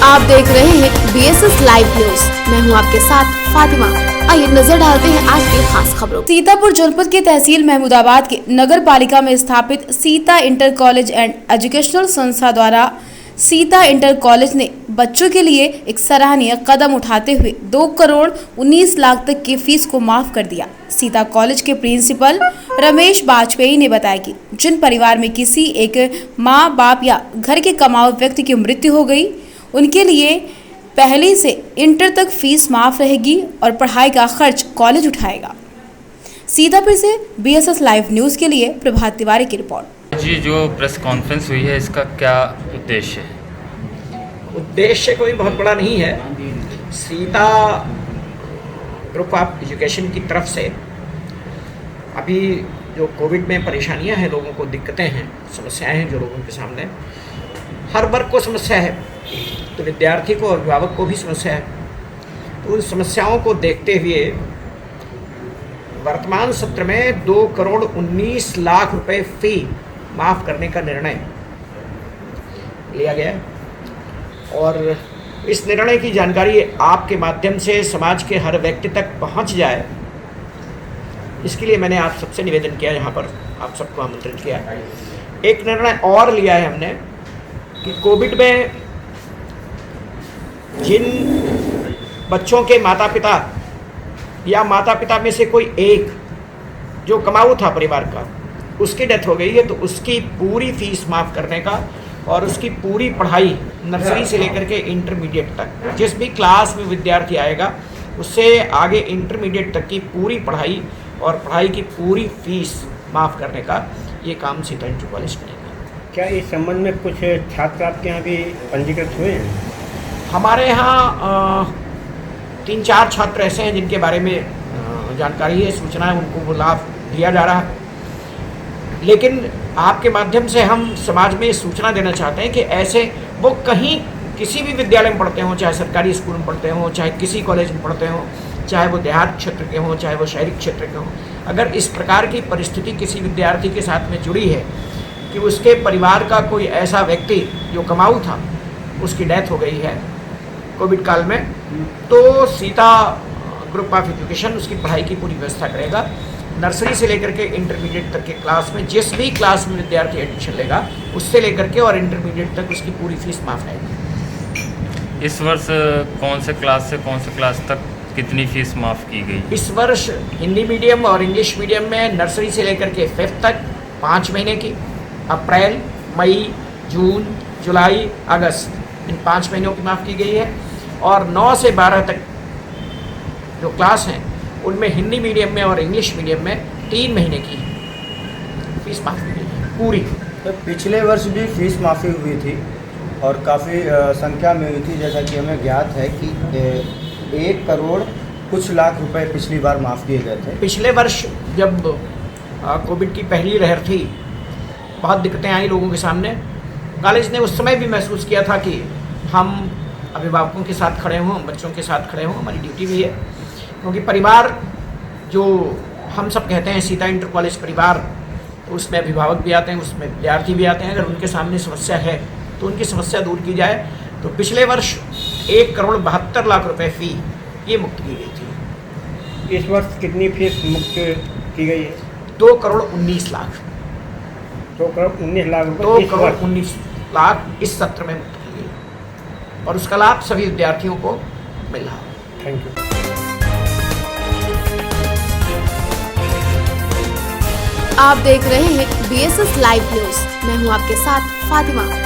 आप देख रहे हैं BSS लाइव न्यूज। मैं हूं आपके साथ फातिमा। आइए नजर डालते हैं आज की खास खबरों। सीतापुर जनपद के तहसील महमूदाबाद के नगर पालिका में स्थापित Sita inter college and educational संस्था द्वारा सीता इंटर कॉलेज ने बच्चों के लिए एक सराहनीय कदम उठाते हुए 2 करोड़ 19 लाख तक की फीस को माफ कर दिया। सीता कॉलेज के प्रिंसिपल रमेश बाजपेयी ने बताया कि जिन परिवार में किसी एक माँ बाप या घर के कमाऊ व्यक्ति की मृत्यु हो गई, उनके लिए पहले से इंटर तक फीस माफ रहेगी और पढ़ाई का खर्च कॉलेज उठाएगा। सीतापुर से BSS लाइव न्यूज़ के लिए प्रभात तिवारी की रिपोर्ट। जी, जो प्रेस कॉन्फ्रेंस हुई है, इसका क्या उद्देश्य है? उद्देश्य कोई बहुत बड़ा नहीं है। सीता ग्रुप ऑफ एजुकेशन की तरफ से अभी जो कोविड में परेशानियां हैं, लोगों को दिक्कतें हैं, समस्याएं हैं जो लोगों के सामने, हर वर्ग को समस्या है, तो विद्यार्थी को और अभिभावक को भी समस्या है। तो उन समस्याओं को देखते हुए वर्तमान सत्र में 2 करोड़ 19 लाख रुपए फी माफ़ करने का निर्णय लिया गया है और इस निर्णय की जानकारी आपके माध्यम से समाज के हर व्यक्ति तक पहुंच जाए, इसके लिए मैंने आप सबसे निवेदन किया, यहाँ पर आप सबको आमंत्रित किया। एक निर्णय और लिया है हमने कि कोविड में जिन बच्चों के माता पिता या माता पिता में से कोई एक जो कमाऊ था परिवार का, उसकी डेथ हो गई है, तो उसकी पूरी फीस माफ़ करने का और उसकी पूरी पढ़ाई नर्सरी से लेकर के इंटरमीडिएट तक, जिस भी क्लास में विद्यार्थी आएगा उससे आगे इंटरमीडिएट तक की पूरी पढ़ाई और पढ़ाई की पूरी फीस माफ़ करने का ये काम सीता इंटर कॉलेज करेगा। क्या इस संबंध में कुछ छात्र आपके यहाँ भी पंजीकृत हुए हैं? हमारे यहाँ 3-4 छात्र ऐसे हैं जिनके बारे में जानकारी है, सूचना है, उनको वो लाभ दिया जा रहा है। लेकिन आपके माध्यम से हम समाज में सूचना देना चाहते हैं कि ऐसे वो कहीं किसी भी विद्यालय में पढ़ते हों, चाहे सरकारी स्कूल में पढ़ते हों, चाहे किसी कॉलेज में पढ़ते हों, चाहे वो देहात क्षेत्र के हों, चाहे वो शहरी क्षेत्र के हों, अगर इस प्रकार की परिस्थिति किसी विद्यार्थी के साथ में जुड़ी है कि उसके परिवार का कोई ऐसा व्यक्ति जो कमाऊ था, उसकी डेथ हो गई है कोविड काल में, तो सीता ग्रुप ऑफ एजुकेशन उसकी पढ़ाई की पूरी व्यवस्था करेगा। नर्सरी से लेकर के इंटरमीडिएट तक के क्लास में जिस भी क्लास में विद्यार्थी एडमिशन लेगा, उससे लेकर के और इंटरमीडिएट तक उसकी पूरी फीस माफ रहेगी। इस वर्ष कौन से क्लास से कौन से क्लास तक कितनी फीस माफ़ की गई? इस वर्ष हिंदी मीडियम और इंग्लिश मीडियम में नर्सरी से लेकर के 5th तक 5 महीने की, अप्रैल, मई, जून, जुलाई, अगस्त, इन 5 महीनों की माफ़ की गई है और 9 से 12 तक जो क्लास हैं उनमें हिंदी मीडियम में और इंग्लिश मीडियम में 3 महीने की फीस माफ़ की गई है पूरी। तो पिछले वर्ष भी फीस माफ़ी हुई थी और काफ़ी संख्या में हुई थी, जैसा कि हमें ज्ञात है कि 1 करोड़ कुछ लाख रुपए पिछली बार माफ़ किए गए थे। पिछले वर्ष जब कोविड की पहली लहर थी, बहुत दिक्कतें आई लोगों के सामने। कॉलेज ने उस समय भी महसूस किया था कि हम अभिभावकों के साथ खड़े हों, बच्चों के साथ खड़े हों, हमारी ड्यूटी भी है, क्योंकि परिवार जो हम सब कहते हैं सीता इंटर कॉलेज परिवार, तो उसमें अभिभावक भी आते हैं, उसमें विद्यार्थी भी आते हैं। अगर उनके सामने समस्या है तो उनकी समस्या दूर की जाए। तो पिछले वर्ष 1 करोड़ 72 लाख रुपए फ़ी ये मुक्त की गई थी। इस वर्ष कितनी फीस मुक्त की गई है? 2 करोड़ 19 लाख। 2 करोड़ 19 लाख रुपए 2 करोड़ 19 लाख इस सत्र में मुक्त की गई और उसका लाभ सभी विद्यार्थियों को मिल रहा है। Thank you. आप देख रहे हैं BSS लाइव न्यूज। मैं हूं आपके साथ फातिमा।